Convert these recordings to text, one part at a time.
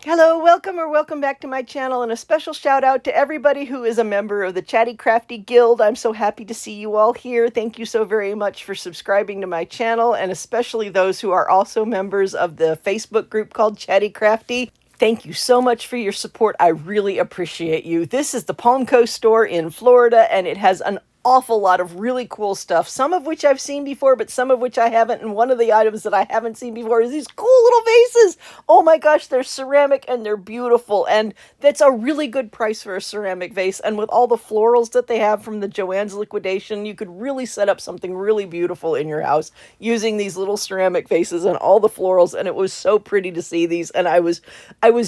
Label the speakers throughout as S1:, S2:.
S1: Hello, welcome or welcome back to my channel, and a special shout out to everybody who is a member of the Chatty Crafty Guild. I'm so happy to see you all here. Thank you so very much for subscribing to my channel, and especially those who are also members of the Facebook group called Chatty Crafty. Thank you so much for your support. I really appreciate you. This is the Palm Coast store in Florida, and it has an awful lot of really cool stuff, some of which I've seen before, but some of which I haven't. And one of the items that I haven't seen before is these cool little vases. Oh my gosh, they're ceramic and they're beautiful. And that's a really good price for a ceramic vase. And with all the florals that they have from the JoAnns liquidation, you could really set up something really beautiful in your house using these little ceramic vases and all the florals. And it was so pretty to see these. And I was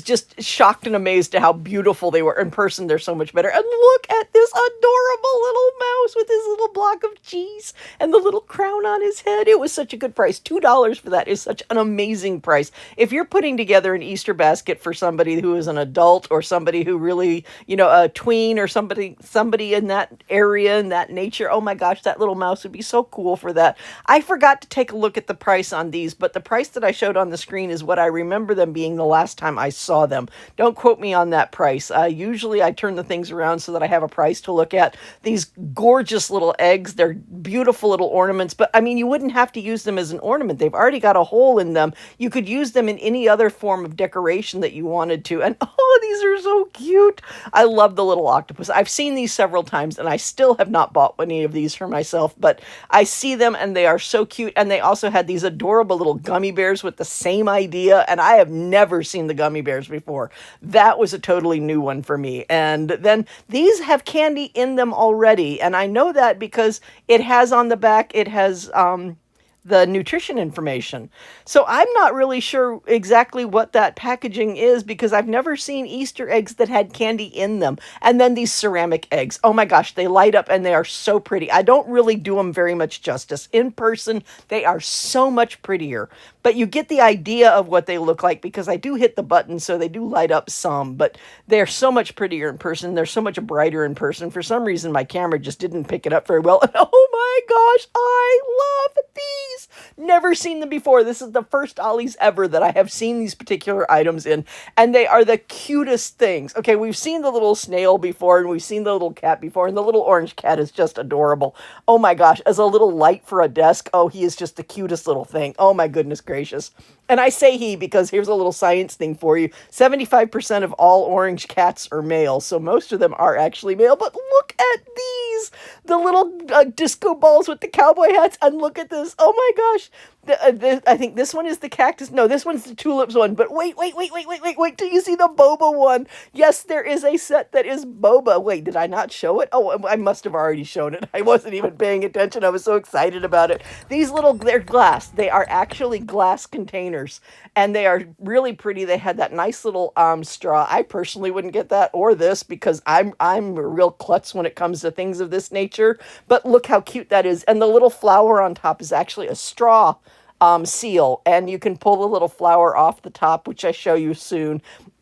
S1: just shocked and amazed at how beautiful they were. In person, they're so much better. And look at this adorable little mouse with his little block of cheese and the little crown on his head. It was such a good price. $2 for that is such an amazing price. If you're putting together an Easter basket for somebody who is an adult or somebody who really, a tween or somebody in that area, in that nature, oh my gosh, that little mouse would be so cool for that. I forgot to take a look at the price on these, but the price that I showed on the screen is what I remember them being the last time I saw them. Don't quote me on that price. Usually I turn the things around so that I have a price to look at. These gorgeous little eggs. They're beautiful little ornaments, but I mean, you wouldn't have to use them as an ornament. They've already got a hole in them. You could use them in any other form of decoration that you wanted to. And oh, these are so cute. I love the little octopus. I've seen these several times and I still have not bought any of these for myself, but I see them and they are so cute. And they also had these adorable little gummy bears with the same idea. And I have never seen the gummy bears before. That was a totally new one for me. And then these have candy in them already. And I know that because it has on the back, it has the nutrition information. So I'm not really sure exactly what that packaging is because I've never seen Easter eggs that had candy in them. And then these ceramic eggs. Oh my gosh, they light up and they are so pretty. I don't really do them very much justice. In person, they are so much prettier. But you get the idea of what they look like because I do hit the button, so they do light up some. But they're so much prettier in person. They're so much brighter in person. For some reason, my camera just didn't pick it up very well. And oh my gosh, I love these. Never seen them before. This is the first Ollie's ever that I have seen these particular items in. And they are the cutest things. Okay, we've seen the little snail before and we've seen the little cat before. And the little orange cat is just adorable. Oh my gosh, as a little light for a desk. Oh, he is just the cutest little thing. Oh my goodness gracious. And I say he because here's a little science thing for you. 75% of all orange cats are male, so most of them are actually male. But look at these, the little disco balls with the cowboy hats, and look at this. Oh my gosh. I think this one is the cactus. No, this one's the tulips one. But wait till you see the boba one. Yes, there is a set that is boba. Wait, did I not show it? Oh, I must have already shown it. I wasn't even paying attention. I was so excited about it. These they're glass. They are actually glass containers. And they are really pretty. They had that nice little straw. I personally wouldn't get that or this because I'm a real klutz when it comes to things of this nature. But look how cute that is. And the little flower on top is actually a straw seal, and you can pull the little flower off the top, which I show you soon.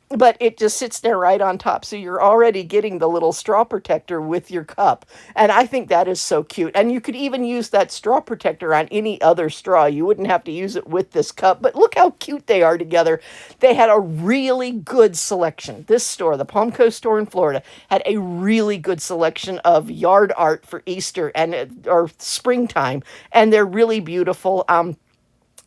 S1: But it just sits there right on top. So you're already getting the little straw protector with your cup. And I think that is so cute. And you could even use that straw protector on any other straw. You wouldn't have to use it with this cup. But look how cute they are together. They had a really good selection. This store, the Palm Coast store in Florida, had a really good selection of yard art for Easter or springtime. And they're really beautiful.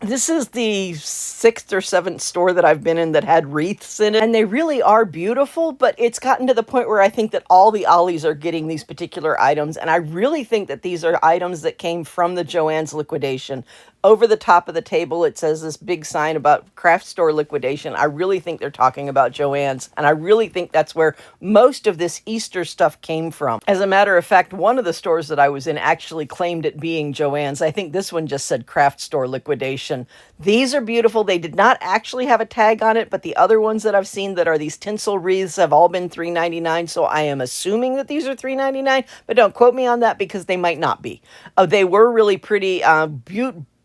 S1: This is the 6th or 7th store that I've been in that had wreaths in it, and they really are beautiful, but it's gotten to the point where I think that all the Ollies are getting these particular items, and I really think that these are items that came from the JoAnns liquidation. Over the top of the table, it says this big sign about craft store liquidation. I really think they're talking about JoAnns, and I really think that's where most of this Easter stuff came from. As a matter of fact, one of the stores that I was in actually claimed it being JoAnns. I think this one just said craft store liquidation. These are beautiful. They did not actually have a tag on it, but the other ones that I've seen that are these tinsel wreaths have all been $3.99, so I am assuming that these are $3.99, but don't quote me on that because they might not be. They were really pretty,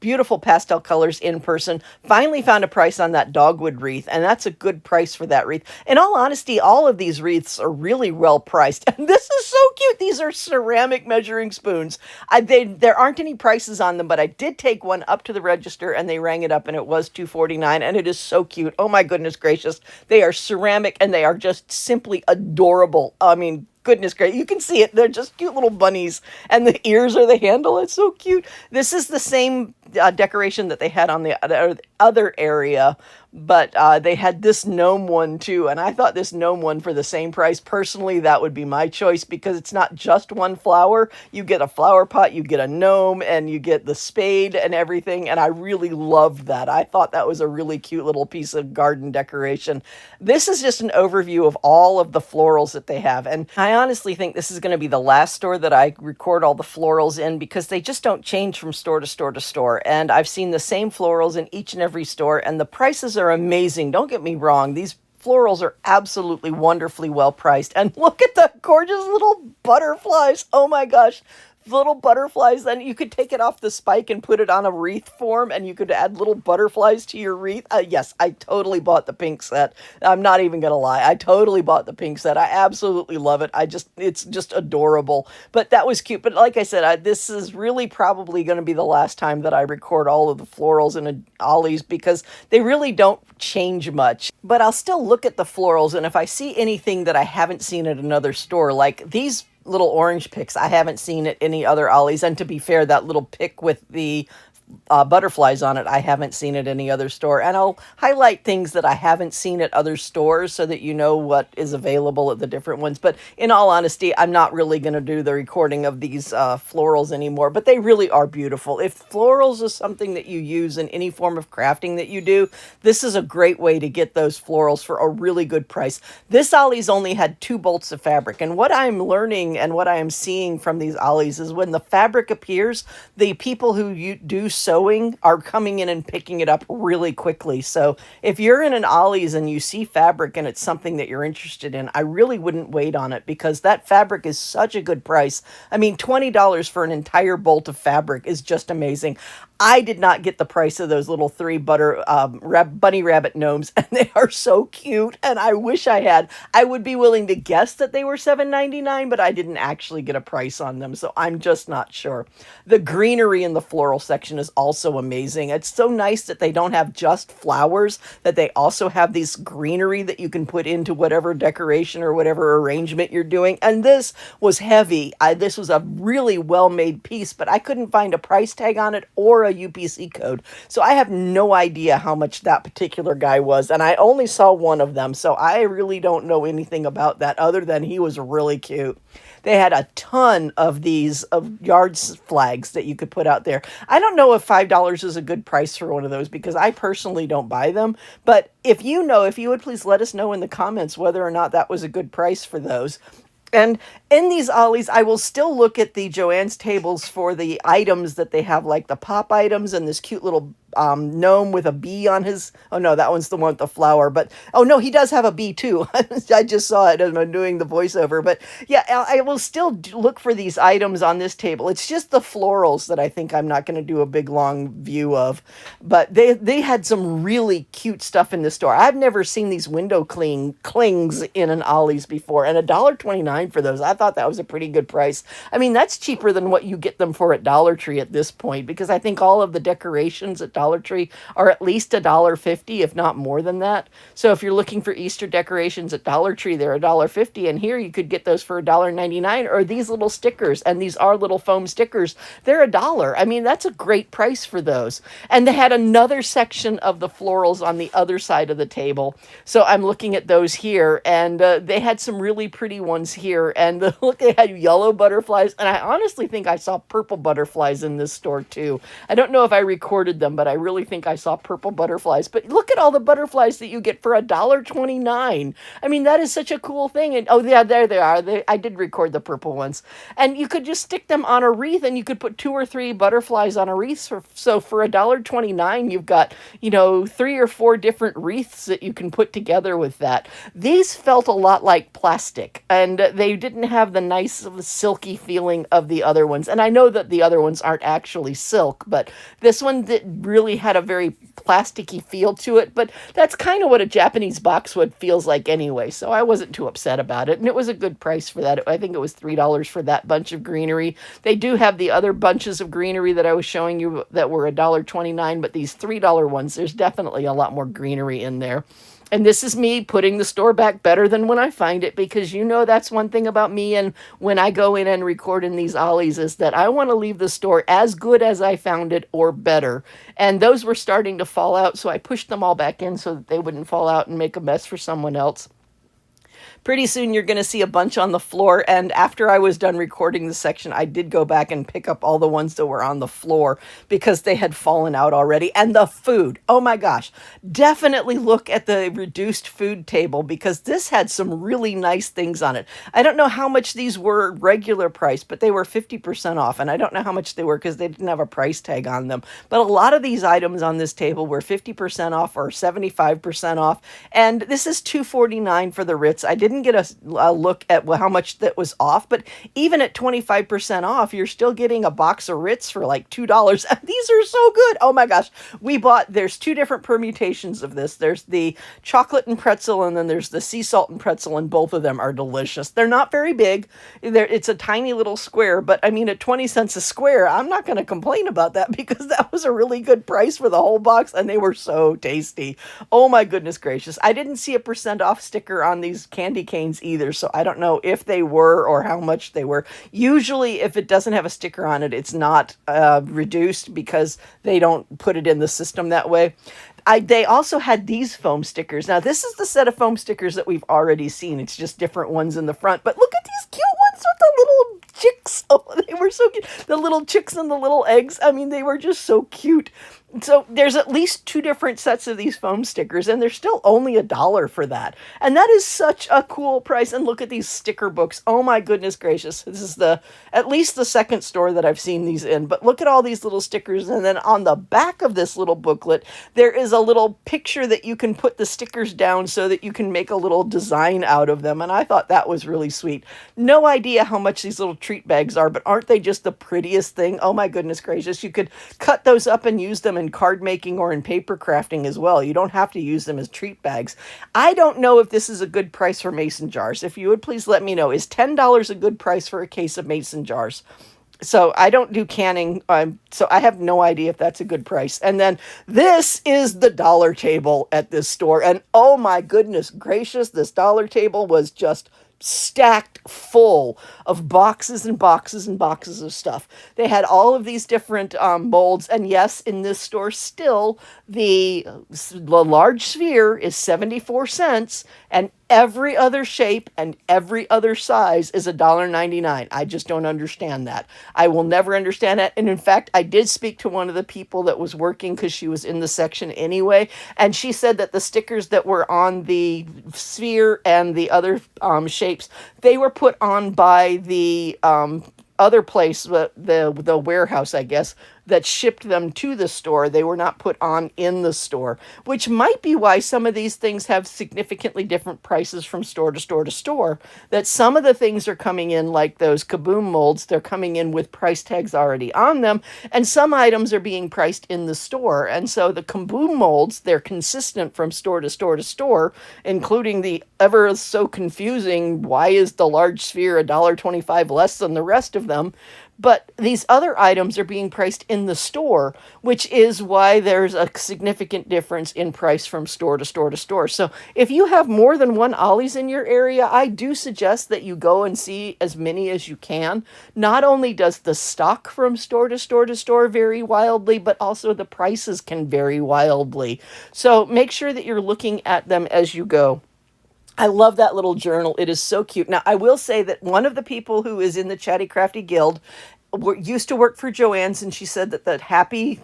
S1: beautiful pastel colors in person. Finally found a price on that dogwood wreath, and that's a good price for that wreath. In all honesty, all of these wreaths are really well priced. And this is so cute. These are ceramic measuring spoons. There aren't any prices on them, but I did take one up to the register and they rang it up and it was $2.49, and it is so cute. Oh my goodness gracious. They are ceramic and they are just simply adorable. I mean, goodness gracious, you can see it. They're just cute little bunnies, and the ears are the handle. It's so cute. This is the same decoration that they had on the other area, but they had this gnome one too, and I thought this gnome one for the same price. Personally, that would be my choice because it's not just one flower. You get a flower pot, you get a gnome, and you get the spade and everything, and I really loved that. I thought that was a really cute little piece of garden decoration. This is just an overview of all of the florals that they have, and I honestly think this is going to be the last store that I record all the florals in because they just don't change from store to store to store. And I've seen the same florals in each and every store, and the prices are amazing. Don't get me wrong. These florals are absolutely wonderfully well priced. And look at the gorgeous little butterflies. Oh my gosh. Little butterflies. Then you could take it off the spike and put it on a wreath form, and you could add little butterflies to your wreath. Yes, I totally bought the pink set. I'm not even gonna lie, I totally bought the pink set. I absolutely love it. It's just adorable. But that was cute. But like I said, this is really probably going to be the last time that I record all of the florals in Ollie's because they really don't change much. But I'll still look at the florals, and if I see anything that I haven't seen at another store, like these little orange picks, I haven't seen at any other Ollie's. And to be fair, that little pick with the butterflies on it, I haven't seen at any other store. And I'll highlight things that I haven't seen at other stores so that you know what is available at the different ones. But in all honesty, I'm not really going to do the recording of these florals anymore, but they really are beautiful. If florals is something that you use in any form of crafting that you do, this is a great way to get those florals for a really good price. This Ollie's only had 2 bolts of fabric, and what I'm learning and what I am seeing from these Ollie's is when the fabric appears, the people who do sewing are coming in and picking it up really quickly. So if you're in an Ollie's and you see fabric and it's something that you're interested in, I really wouldn't wait on it because that fabric is such a good price. I mean, $20 for an entire bolt of fabric is just amazing. I did not get the price of those little 3 bunny rabbit gnomes, and they are so cute, and I wish I had. I would be willing to guess that they were $7.99, but I didn't actually get a price on them, so I'm just not sure. The greenery in the floral section is also amazing. It's so nice that they don't have just flowers, that they also have this greenery that you can put into whatever decoration or whatever arrangement you're doing, and this was heavy. This was a really well-made piece, but I couldn't find a price tag on it or a UPC code. So I have no idea how much that particular guy was, and I only saw one of them, so I really don't know anything about that other than he was really cute. They had a ton of these yard flags that you could put out there. I don't know if $5 is a good price for one of those because I personally don't buy them, but if you know, if you would please let us know in the comments whether or not that was a good price for those. And in these Ollie's, I will still look at the JoAnns tables for the items that they have, like the pop items and this cute little gnome with a bee on his, oh no, that one's the one with the flower, but, oh no, he does have a bee too. I just saw it as I'm doing the voiceover, but yeah, I will still look for these items on this table. It's just the florals that I think I'm not going to do a big long view of, but they had some really cute stuff in the store. I've never seen these window clings in an Ollie's before, and $1.29 for those. I thought that was a pretty good price. I mean, that's cheaper than what you get them for at Dollar Tree at this point, because I think all of the decorations at Dollar Tree are at least $1.50, if not more than that. So if you're looking for Easter decorations at Dollar Tree, they're $1.50, and here you could get those for $1.99, or these little stickers, and these are little foam stickers. They're $1. I mean, that's a great price for those. And they had another section of the florals on the other side of the table. So I'm looking at those here, and they had some really pretty ones here, and look, they had yellow butterflies, and I honestly think I saw purple butterflies in this store too. I don't know if I recorded them, but I really think I saw purple butterflies. But look at all the butterflies that you get for $1.29. I mean, that is such a cool thing. And oh yeah, there they are. I did record the purple ones. And you could just stick them on a wreath, and you could put 2 or 3 butterflies on a wreath. So for $1.29, you've got, 3 or 4 different wreaths that you can put together with that. These felt a lot like plastic, and they didn't have the nice silky feeling of the other ones. And I know that the other ones aren't actually silk, but this one really had a very plasticky feel to it. But that's kind of what a Japanese boxwood feels like anyway, so I wasn't too upset about it. And it was a good price for that. I think it was $3 for that bunch of greenery. They do have the other bunches of greenery that I was showing you that were $1.29, but these $3 ones, there's definitely a lot more greenery in there. And this is me putting the store back better than when I find it, because that's one thing about me, and when I go in and record in these Ollies, is that I want to leave the store as good as I found it or better. And those were starting to fall out, so I pushed them all back in so that they wouldn't fall out and make a mess for someone else. Pretty soon you're going to see a bunch on the floor, and after I was done recording the section, I did go back and pick up all the ones that were on the floor because they had fallen out already. And the food, oh my gosh, definitely look at the reduced food table, because this had some really nice things on it. I don't know how much these were regular price, but they were 50% off, and I don't know how much they were because they didn't have a price tag on them. But a lot of these items on this table were 50% off or 75% off, and this is $2.49 for the Ritz. I didn't get a look at how much that was off, but even at 25% off, you're still getting a box of Ritz for like $2. These are so good. Oh my gosh. There's 2 different permutations of this. There's the chocolate and pretzel, and then there's the sea salt and pretzel, and both of them are delicious. They're not very big. It's a tiny little square, but I mean, at 20 cents a square, I'm not going to complain about that, because that was a really good price for the whole box, and they were so tasty. Oh my goodness gracious. I didn't see a % off sticker on these candy canes either, so I don't know if they were or how much they were. Usually if it doesn't have a sticker on it, it's not reduced, because they don't put it in the system that way. They also had these foam stickers. Now this is the set of foam stickers that we've already seen. It's just different ones in the front, but look at these cute ones with the little chicks. Oh, they were so cute. The little chicks and the little eggs. I mean, they were just so cute. So there's at least 2 different sets of these foam stickers, and they're still only $1 for that. And that is such a cool price. And look at these sticker books. Oh my goodness gracious. This is at least the second store that I've seen these in. But look at all these little stickers. And then on the back of this little booklet, there is a little picture that you can put the stickers down so that you can make a little design out of them. And I thought that was really sweet. No idea how much these little treat bags are, but aren't they just the prettiest thing? Oh my goodness gracious. You could cut those up and use them in card making or in paper crafting as well. You don't have to use them as treat bags. I don't know if this is a good price for mason jars. If you would please let me know. Is $10 a good price for a case of mason jars? So I don't do canning, so I have no idea if that's a good price. And then this is the dollar table at this store. And oh my goodness gracious, this dollar table was just stacked full of boxes and boxes and boxes of stuff. They had all of these different molds, and yes, in this store still, the large sphere is 74 cents, and every other shape and every other size is $1.99. I just don't understand that. I will never understand that. And in fact, I did speak to one of the people that was working, because she was in the section anyway, and she said that the stickers that were on the sphere and the other shapes, they were put on by the other place, the warehouse, I guess, that shipped them to the store. They were not put on in the store, which might be why some of these things have significantly different prices from store to store to store. That some of the things are coming in, like those Kaboom molds, they're coming in with price tags already on them, and some items are being priced in the store. And so the Kaboom molds, they're consistent from store to store to store, including the ever so confusing, why is the large sphere $1.25 less than the rest of them? But these other items are being priced in the store, which is why there's a significant difference in price from store to store to store. So if you have more than one Ollie's in your area, I do suggest that you go and see as many as you can. Not only does the stock from store to store to store vary wildly, but also the prices can vary wildly. So make sure that you're looking at them as you go. I love that little journal. It is so cute. Now, I will say that one of the people who is in the Chatty Crafty Guild used to work for JoAnns, and she said that that happy,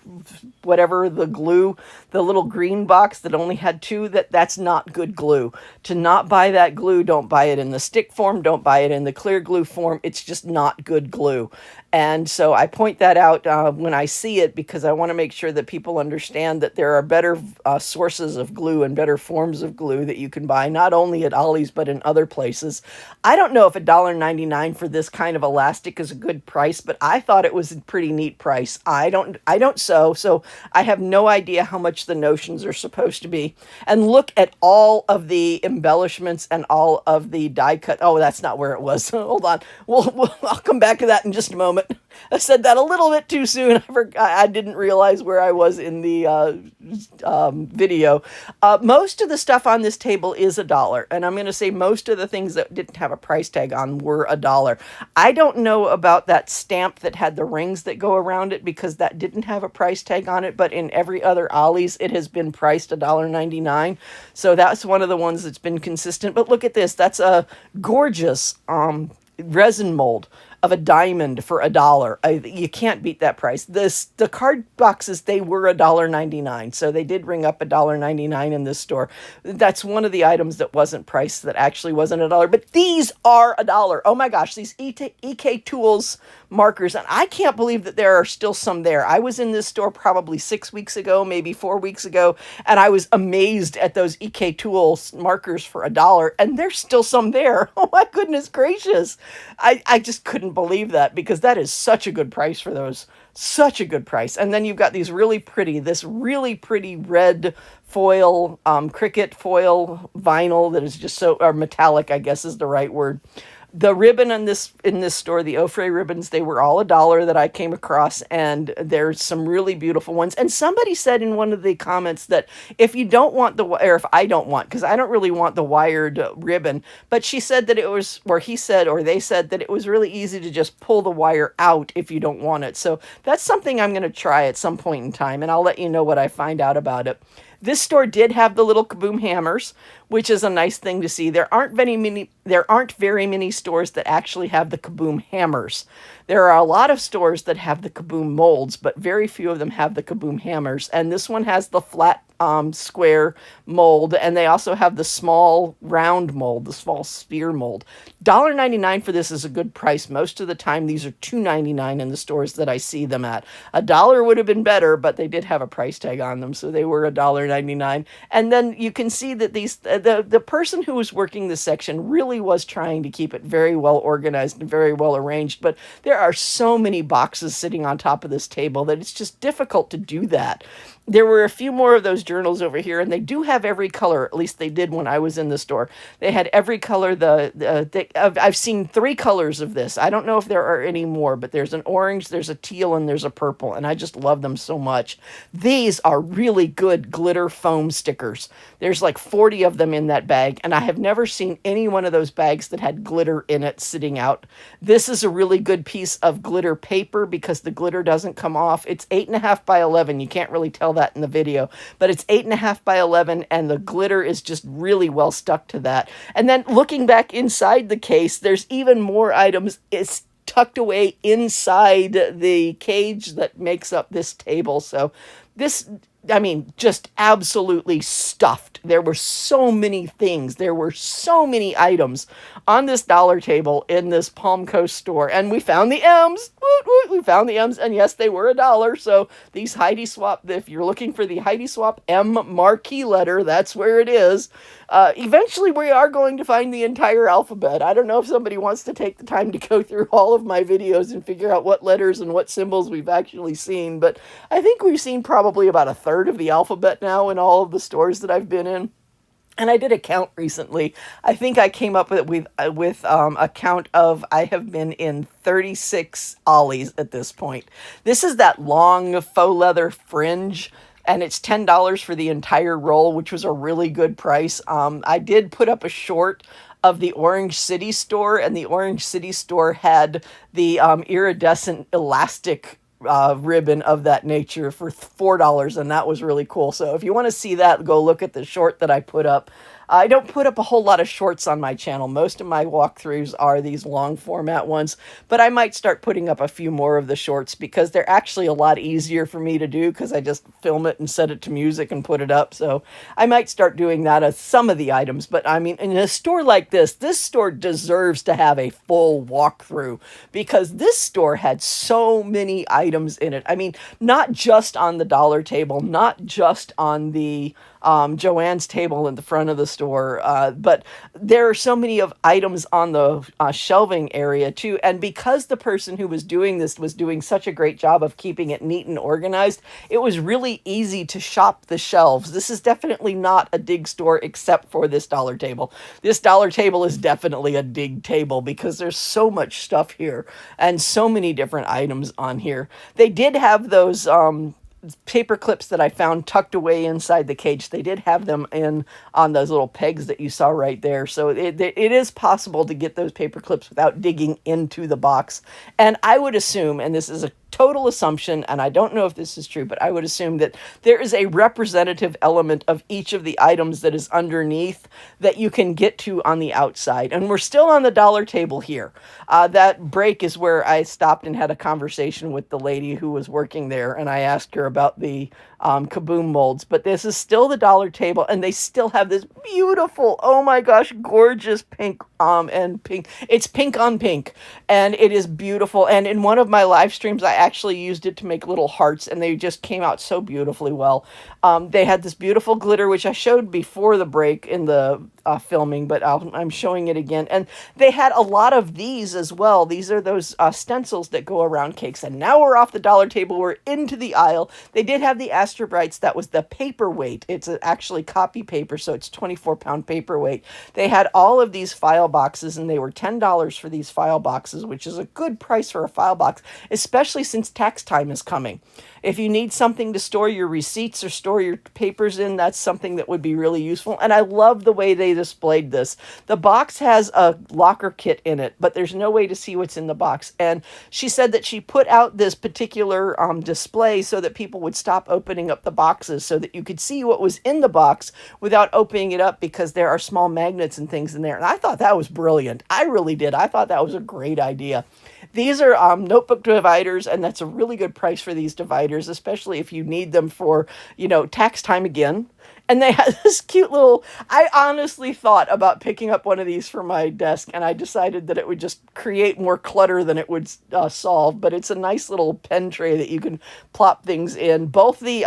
S1: whatever the glue, the little green box that only had two, that's not good glue. To not buy that glue, don't buy it in the stick form, don't buy it in the clear glue form. It's just not good glue. And so I point that out when I see it, because I want to make sure that people understand that there are better sources of glue and better forms of glue that you can buy, not only at Ollie's, but in other places. I don't know if $1.99 for this kind of elastic is a good price, but I thought it was a pretty neat price. I don't sew, so I have no idea how much the notions are supposed to be. And look at all of the embellishments and all of the die cut. Oh, that's not where it was. Hold on. I'll come back to that in just a moment. I said that a little bit too soon. I didn't realize where I was in the video. Most of the stuff on this table is $1, and I'm going to say most of the things that didn't have a price tag on were $1. I don't know about that stamp that had the rings that go around it, because that didn't have a price tag on it, but in every other Ollie's it has been priced $1.99. So that's one of the ones that's been consistent. But look at this. That's a gorgeous resin mold of a diamond for $1. You can't beat that price. The card boxes, they were $1.99, so they did ring up $1.99 in this store. That's one of the items that wasn't priced, that actually wasn't $1. But these are $1. Oh my gosh, these EK Tools markers, and I can't believe that there are still some there. I was in this store probably 6 weeks ago, maybe 4 weeks ago, and I was amazed at those EK Tools markers for $1, and there's still some there. Oh my goodness gracious. I just couldn't believe that, because that is such a good price for those. Such a good price. And then you've got this really pretty red foil, cricket foil vinyl that is just so, or metallic, I guess is the right word. The ribbon in this store, the Ofre ribbons, they were all $1 that I came across, and there's some really beautiful ones. And somebody said in one of the comments that if you don't want or if I don't want, because I don't really want the wired ribbon, but she said that it was, or he said, or they said that it was really easy to just pull the wire out if you don't want it. So that's something I'm going to try at some point in time, and I'll let you know what I find out about it. This store did have the little kaboom hammers, which is a nice thing to see. There aren't very many stores that actually have the kaboom hammers. There are a lot of stores that have the kaboom molds, but very few of them have the kaboom hammers. And this one has the flat square mold, and they also have the small round mold, the small sphere mold. $1.99 for this is a good price. Most of the time these are $2.99 in the stores that I see them at. $1 would have been better, but they did have a price tag on them, so they were $1.99. And then you can see that these the person who was working this section really was trying to keep it very well organized and very well arranged, but there are so many boxes sitting on top of this table that it's just difficult to do that. There were a few more of those journals over here, and they do have every color. At least they did when I was in the store. They had every color. I've seen 3 colors of this. I don't know if there are any more, but there's an orange, there's a teal, and there's a purple, and I just love them so much. These are really good glitter foam stickers. There's like 40 of them in that bag, and I have never seen any one of those bags that had glitter in it sitting out. This is a really good piece of glitter paper because the glitter doesn't come off. It's 8.5 by 11. You can't really tell that in the video, but it's 8.5 by 11, and the glitter is just really well stuck to that. And then looking back inside the case, there's even more items. It's tucked away inside the cage that makes up this table. So this, I mean, just absolutely stuffed. There were so many things. There were so many items on this dollar table in this Palm Coast store. And we found the M's. Woot, woot, we found the M's. And yes, they were $1. So these Heidi Swap, if you're looking for the Heidi Swap M marquee letter, that's where it is. Eventually, we are going to find the entire alphabet. I don't know if somebody wants to take the time to go through all of my videos and figure out what letters and what symbols we've actually seen, but I think we've seen probably about 1/3 of the alphabet now in all of the stores that I've been in. And I did a count recently. I think I came up with a count of, I have been in 36 Ollie's at this point. This is that long faux leather fringe, and it's $10 for the entire roll, which was a really good price. I did put up a short of the Orange City store, and the Orange City store had the iridescent elastic ribbon of that nature for $4, and that was really cool. So if you want to see that, go look at the short that I put up. I don't put up a whole lot of shorts on my channel. Most of my walkthroughs are these long format ones, but I might start putting up a few more of the shorts because they're actually a lot easier for me to do because I just film it and set it to music and put it up. So I might start doing that as some of the items. But I mean, in a store like this store deserves to have a full walkthrough because this store had so many items in it. I mean, not just on the dollar table, not just on the JoAnns table in the front of the store, but there are so many of items on the shelving area too. And because the person who was doing this was doing such a great job of keeping it neat and organized, it was really easy to shop the shelves. This is definitely not a dig store except for this dollar table. This dollar table is definitely a dig table because there's so much stuff here and so many different items on here. They did have those paper clips that I found tucked away inside the cage. They did have them in on those little pegs that you saw right there. So it is possible to get those paper clips without digging into the box. And I would assume, and this is a total assumption, and I don't know if this is true, but I would assume that there is a representative element of each of the items that is underneath that you can get to on the outside. And we're still on the dollar table here. That break is where I stopped and had a conversation with the lady who was working there, and I asked her about the kaboom molds. But this is still the dollar table, and they still have this beautiful, oh my gosh, gorgeous pink and pink. It's pink on pink, and it is beautiful. And in one of my live streams, I actually used it to make little hearts, and they just came out so beautifully well. They had this beautiful glitter, which I showed before the break in the filming, but I'm showing it again. And they had a lot of these as well. These are those stencils that go around cakes. And now we're off the dollar table. We're into the aisle. They did have the Astor Brights. That was the paperweight. It's actually copy paper, so it's 24-pound paperweight. They had all of these file boxes, and they were $10 for these file boxes, which is a good price for a file box, especially since tax time is coming. If you need something to store your receipts or store your papers in, that's something that would be really useful. And I love the way they displayed this. The box has a locker kit in it, but there's no way to see what's in the box. And she said that she put out this particular display so that people would stop opening up the boxes so that you could see what was in the box without opening it up because there are small magnets and things in there. And I thought that was brilliant. I really did. I thought that was a great idea. These are notebook dividers, and that's a really good price for these dividers, especially if you need them for, you know, tax time again. And they had this cute little, I honestly thought about picking up one of these for my desk, and I decided that it would just create more clutter than it would solve. But it's a nice little pen tray that you can plop things in. Both the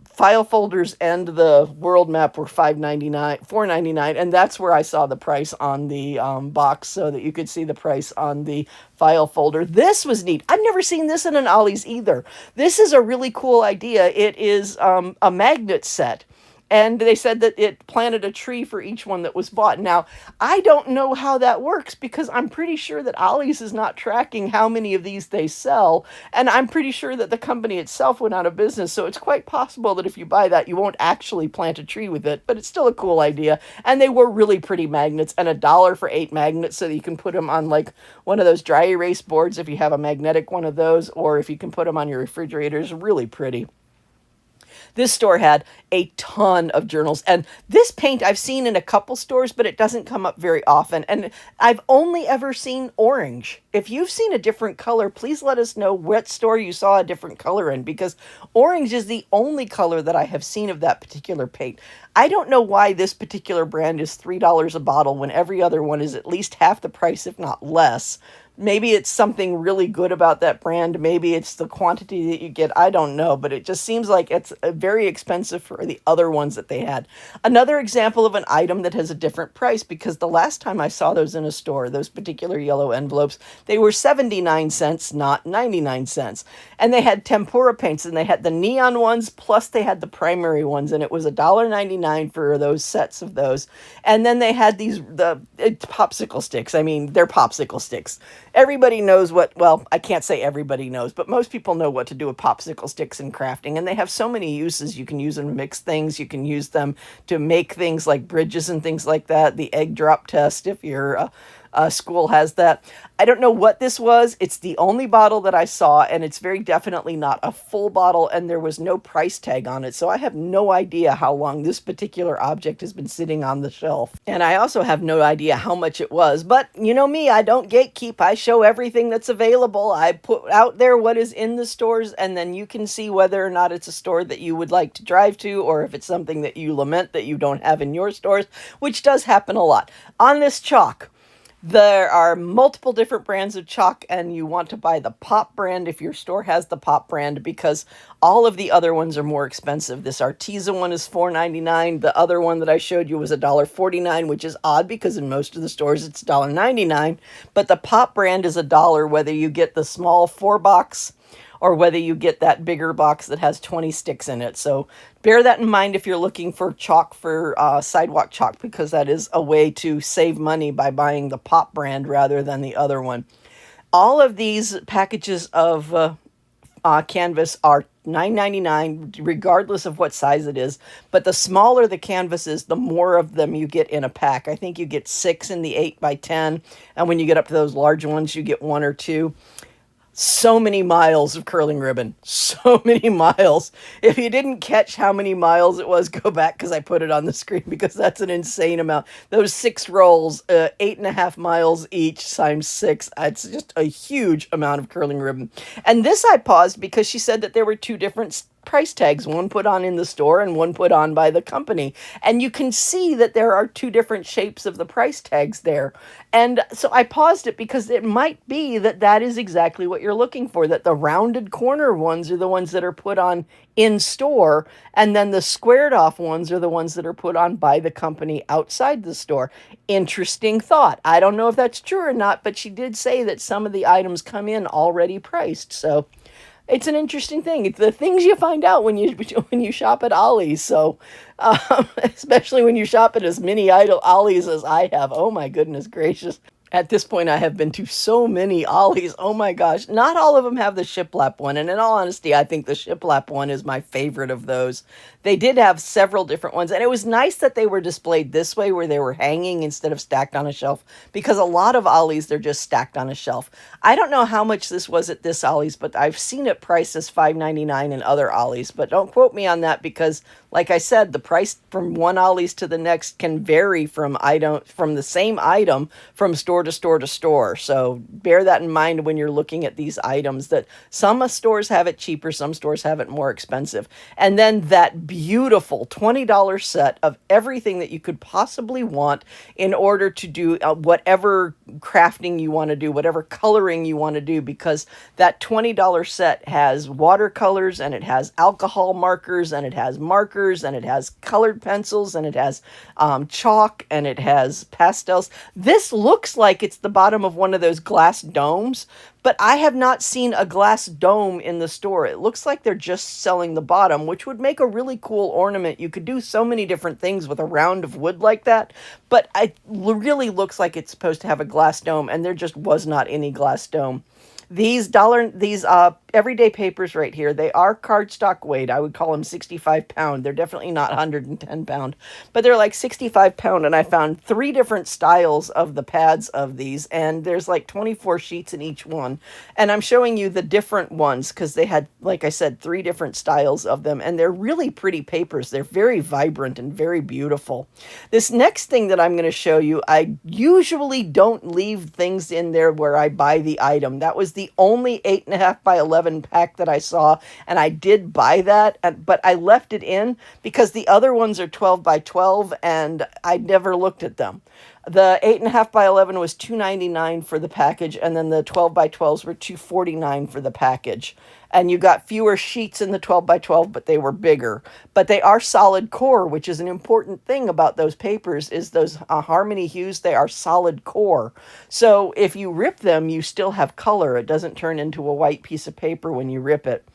S1: file folders and the world map were $4.99, and that's where I saw the price on the box so that you could see the price on the file folder. This was neat. I've never seen this in an Ollie's either. This is a really cool idea. It is a magnet set. And they said that it planted a tree for each one that was bought. Now, I don't know how that works because I'm pretty sure that Ollie's is not tracking how many of these they sell. And I'm pretty sure that the company itself went out of business. So it's quite possible that if you buy that, you won't actually plant a tree with it. But it's still a cool idea. And they were really pretty magnets, and $1 for 8 magnets so that you can put them on like one of those dry erase boards if you have a magnetic one of those, or if you can put them on your refrigerators. Really pretty. This store had a ton of journals, and this paint I've seen in a couple stores, but it doesn't come up very often, and I've only ever seen orange. If you've seen a different color, please let us know what store you saw a different color in, because orange is the only color that I have seen of that particular paint. I don't know why this particular brand is $3 a bottle when every other one is at least half the price, if not less. Maybe it's something really good about that brand. Maybe it's the quantity that you get. I don't know, but it just seems like it's very expensive for the other ones that they had. Another example of an item that has a different price, because the last time I saw those in a store, those particular yellow envelopes, they were 79 cents, not 99 cents. And they had tempera paints, and they had the neon ones, plus they had the primary ones, and it was $1.99 for those sets of those. And then they had the popsicle sticks. I mean, they're popsicle sticks. Everybody knows well, I can't say everybody knows, but most people know what to do with popsicle sticks in crafting, and they have so many uses. You can use them to mix things. You can use them to make things like bridges and things like that. The egg drop test, if you're school has that. I don't know what this was. It's the only bottle that I saw, and it's very definitely not a full bottle, and there was no price tag on it. So I have no idea how long this particular object has been sitting on the shelf. And I also have no idea how much it was. But you know me, I don't gatekeep. I show everything that's available. I put out there what is in the stores, and then you can see whether or not it's a store that you would like to drive to, or if it's something that you lament that you don't have in your stores, which does happen a lot. On this chalk, there are multiple different brands of chalk, and you want to buy the Pop brand if your store has the Pop brand, because all of the other ones are more expensive. This Arteza one is $4.99. The other one that I showed you was $1.49, which is odd because in most of the stores it's $1.99. But the Pop brand is $1, whether you get the small 4-box or whether you get that bigger box that has 20 sticks in it. So bear that in mind if you're looking for chalk, for sidewalk chalk, because that is a way to save money by buying the Pop brand rather than the other one. All of these packages of canvas are $9.99 regardless of what size it is, but the smaller the canvas is, the more of them you get in a pack. I think you get 6 in the 8x10, and when you get up to those large ones you get 1 or 2. So many miles of curling ribbon. So many miles. If you didn't catch how many miles it was, go back because I put it on the screen, because that's an insane amount. Those 6 rolls, 8.5 miles each times 6. It's just a huge amount of curling ribbon. And this I paused because she said that there were 2 different price tags, one put on in the store and one put on by the company. And you can see that there are 2 different shapes of the price tags there. And so I paused it because it might be that that is exactly what you're looking for, that the rounded corner ones are the ones that are put on in store, and then the squared off ones are the ones that are put on by the company outside the store. Interesting thought. I don't know if that's true or not, but she did say that some of the items come in already priced. So it's an interesting thing. It's the things you find out when you shop at Ollie's. So, especially when you shop at as many Ollie's as I have. Oh my goodness gracious. At this point, I have been to so many Ollie's. Oh my gosh. Not all of them have the Shiplap one. And in all honesty, I think the Shiplap one is my favorite of those. They did have several different ones. And it was nice that they were displayed this way, where they were hanging instead of stacked on a shelf. Because a lot of Ollie's, they're just stacked on a shelf. I don't know how much this was at this Ollie's, but I've seen it priced as $5.99 in other Ollie's. But don't quote me on that, because like I said, the price from one Ollie's to the next can vary from the same item from store to store to store. So bear that in mind when you're looking at these items, that some stores have it cheaper, some stores have it more expensive. And then that beautiful $20 set of everything that you could possibly want in order to do whatever crafting you want to do, whatever coloring you want to do, because that $20 set has watercolors, and it has alcohol markers, and it has markers, and it has colored pencils, and it has chalk, and it has pastels. This looks like it's the bottom of one of those glass domes, but I have not seen a glass dome in the store. It looks like they're just selling the bottom, which would make a really cool ornament. You could do so many different things with a round of wood like that, but it really looks like it's supposed to have a glass dome, and there just was not any glass dome. These everyday papers right here, they are cardstock weight. I would call them 65 pound. They're definitely not 110 pound, but they're like 65 pound. And I found 3 different styles of the pads of these, and there's like 24 sheets in each one. And I'm showing you the different ones because they had, like I said, 3 different styles of them, and they're really pretty papers. They're very vibrant and very beautiful. This next thing that I'm going to show you, I usually don't leave things in there where I buy the item. That was the only 8.5 by 11 pack that I saw, and I did buy that, but I left it in because the other ones are 12 by 12 and I never looked at them. The 8.5 by 11 was $2.99 for the package, and then the 12 by 12s were $2.49 for the package. And you got fewer sheets in the 12 by 12, but they were bigger. But they are solid core, which is an important thing about those papers, is those Harmony Hues, they are solid core. So if you rip them, you still have color. It doesn't turn into a white piece of paper when you rip it.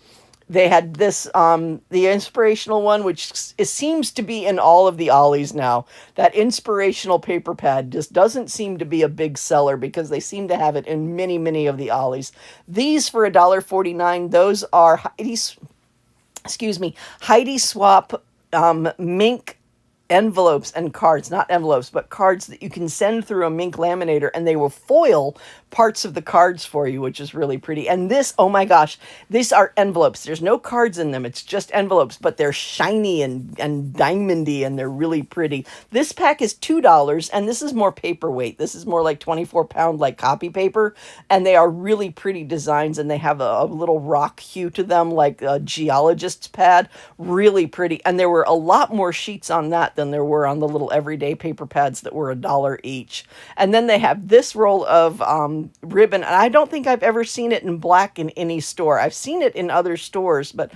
S1: They had this, the inspirational one, which seems to be in all of the Ollie's now. That inspirational paper pad just doesn't seem to be a big seller because they seem to have it in many, many of the Ollie's. These for $1.49, those are Heidi Swap mink envelopes and cards, not envelopes, but cards that you can send through a Mink laminator, and they will foil parts of the cards for you, which is really pretty. And this, oh my gosh, these are envelopes. There's no cards in them. It's just envelopes, but they're shiny and diamondy, and they're really pretty. This pack is $2, and this is more paperweight. This is more like 24-pound like copy paper, and they are really pretty designs, and they have a little rock hue to them like a geologist's pad. Really pretty. And there were a lot more sheets on that than there were on the little everyday paper pads that were $1 each. And then they have this roll of ribbon, and I don't think I've ever seen it in black in any store. I've seen it in other stores, but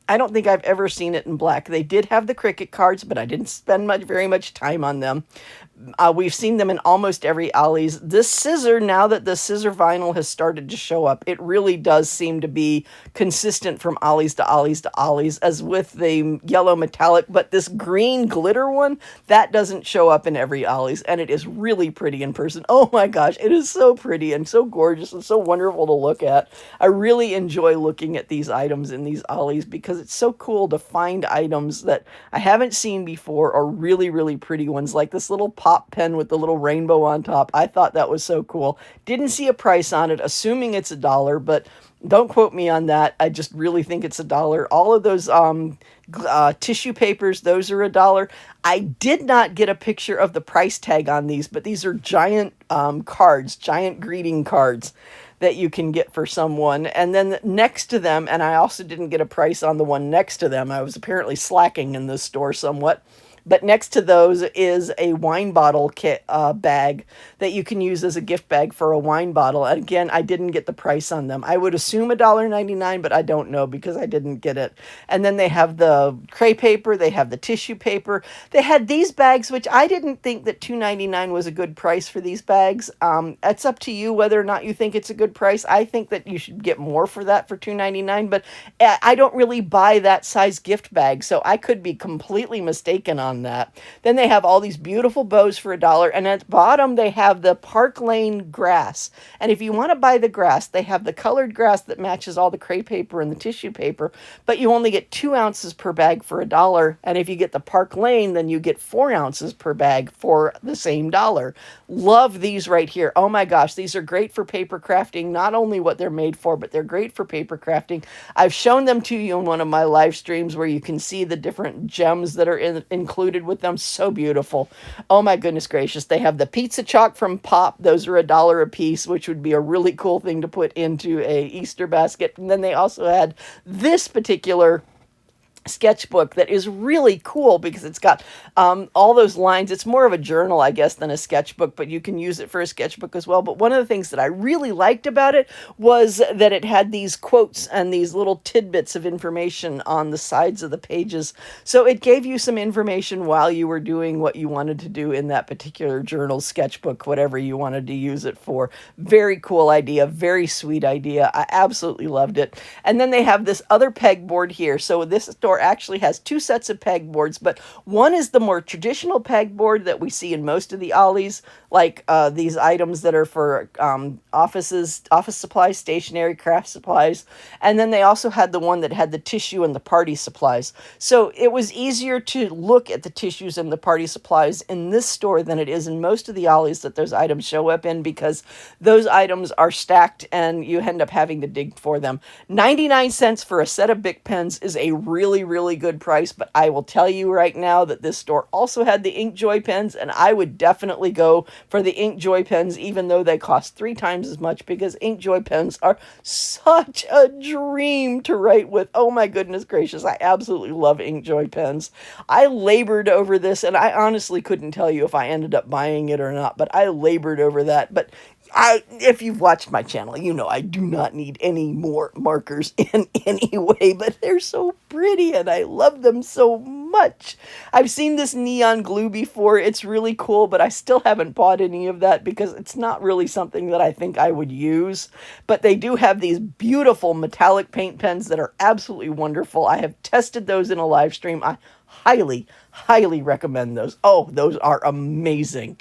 S1: I don't think I've ever seen it in black. They did have the Cricut cards, but I didn't spend very much time on them. We've seen them in almost every Ollie's. This scissor, now that the scissor vinyl has started to show up, it really does seem to be consistent from Ollie's to Ollie's to Ollie's, as with the yellow metallic, but this green glitter one, that doesn't show up in every Ollie's, and it is really pretty in person. Oh my gosh, it is so pretty and so gorgeous and so wonderful to look at. I really enjoy looking at these items in these Ollie's because it's so cool to find items that I haven't seen before, or really, really pretty ones, like this little pop pen with the little rainbow on top. I thought that was so cool. Didn't see a price on it, assuming it's $1, but don't quote me on that. I just really think it's $1. All of those tissue papers, those are $1. I did not get a picture of the price tag on these, but these are giant cards, giant greeting cards that you can get for someone. And then next to them, and I also didn't get a price on the one next to them. I was apparently slacking in this store somewhat. But next to those is a wine bottle kit bag that you can use as a gift bag for a wine bottle. And again, I didn't get the price on them. I would assume $1.99, but I don't know because I didn't get it. And then they have the crepe paper. They have the tissue paper. They had these bags, which I didn't think that $2.99 was a good price for these bags. It's up to you whether or not you think it's a good price. I think that you should get more for that for $2.99, but I don't really buy that size gift bag, so I could be completely mistaken on that. Then they have all these beautiful bows for $1, and at the bottom they have the Park Lane grass. And if you want to buy the grass, they have the colored grass that matches all the crepe paper and the tissue paper, but you only get 2 ounces per bag for $1. And if you get the Park Lane, then you get 4 ounces per bag for the same $1. Love these right here. Oh my gosh, these are great for paper crafting. Not only what they're made for, but they're great for paper crafting. I've shown them to you in one of my live streams where you can see the different gems that are included with them. So beautiful. Oh my goodness gracious. They have the pizza chalk from Pop. Those are $1 a piece, which would be a really cool thing to put into a Easter basket. And then they also had this particular sketchbook that is really cool because it's got all those lines. It's more of a journal, I guess, than a sketchbook, but you can use it for a sketchbook as well. But one of the things that I really liked about it was that it had these quotes and these little tidbits of information on the sides of the pages. So it gave you some information while you were doing what you wanted to do in that particular journal, sketchbook, whatever you wanted to use it for. Very cool idea. Very sweet idea. I absolutely loved it. And then they have this other pegboard here. So this store actually has 2 sets of pegboards, but one is the more traditional pegboard that we see in most of the Ollie's, like these items that are for office supplies, stationery, craft supplies. And then they also had the one that had the tissue and the party supplies. So it was easier to look at the tissues and the party supplies in this store than it is in most of the Ollie's that those items show up in, because those items are stacked and you end up having to dig for them. 99 cents for a set of Bic pens is a really good price, but I will tell you right now that this store also had the Ink Joy pens, and I would definitely go for the Ink Joy pens, even though they cost 3 times as much, because Ink Joy pens are such a dream to write with. Oh my goodness gracious, I absolutely love Ink Joy pens. I labored over this, and I honestly couldn't tell you if I ended up buying it or not, but I labored over that. But if you've watched my channel, you know I do not need any more markers in any way, but they're so pretty and I love them so much. I've seen this neon glue before. It's really cool, but I still haven't bought any of that because it's not really something that I think I would use. But they do have these beautiful metallic paint pens that are absolutely wonderful. I have tested those in a live stream. I highly recommend those. Oh, those are amazing.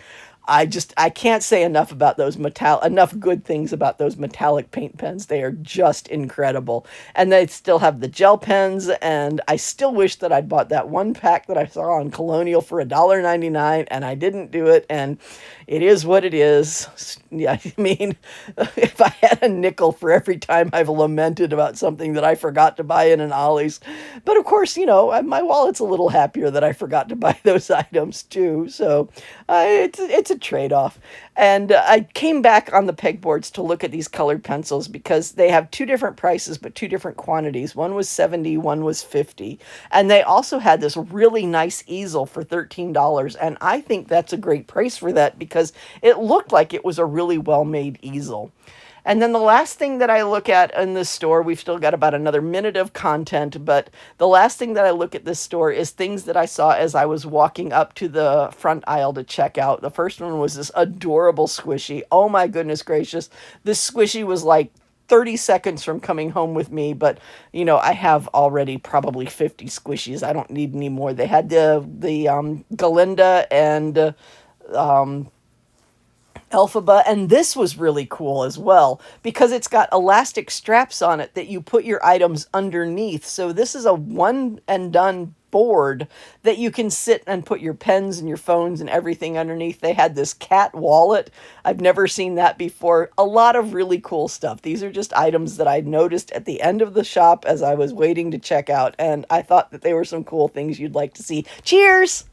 S1: I can't say enough about those enough good things about those metallic paint pens. They are just incredible. And they still have the gel pens, and I still wish that I'd bought that one pack that I saw on Colonial for $1.99, and I didn't do it, and it is what it is. Yeah, I mean, if I had a nickel for every time I've lamented about something that I forgot to buy in an Ollie's. But of course, you know, my wallet's a little happier that I forgot to buy those items too. So it's a trade-off. And I came back on the pegboards to look at these colored pencils because they have two different prices, but two different quantities. One was 70, one was 50. And they also had this really nice easel for $13. And I think that's a great price for that because it looked like it was a really well-made easel. And then the last thing that I look at in this store, we've still got about another minute of content, but the last thing that I look at this store is things that I saw as I was walking up to the front aisle to check out. The first one was this adorable squishy. Oh my goodness gracious. This squishy was like 30 seconds from coming home with me, but you know, I have already probably 50 squishies. I don't need any more. They had the Galinda and Elphaba, and this was really cool as well because it's got elastic straps on it that you put your items underneath. So this is a one and done board that you can sit and put your pens and your phones and everything underneath. They had this cat wallet. I've never seen that before. A lot of really cool stuff. These are just items that I noticed at the end of the shop as I was waiting to check out, and I thought that they were some cool things you'd like to see. Cheers!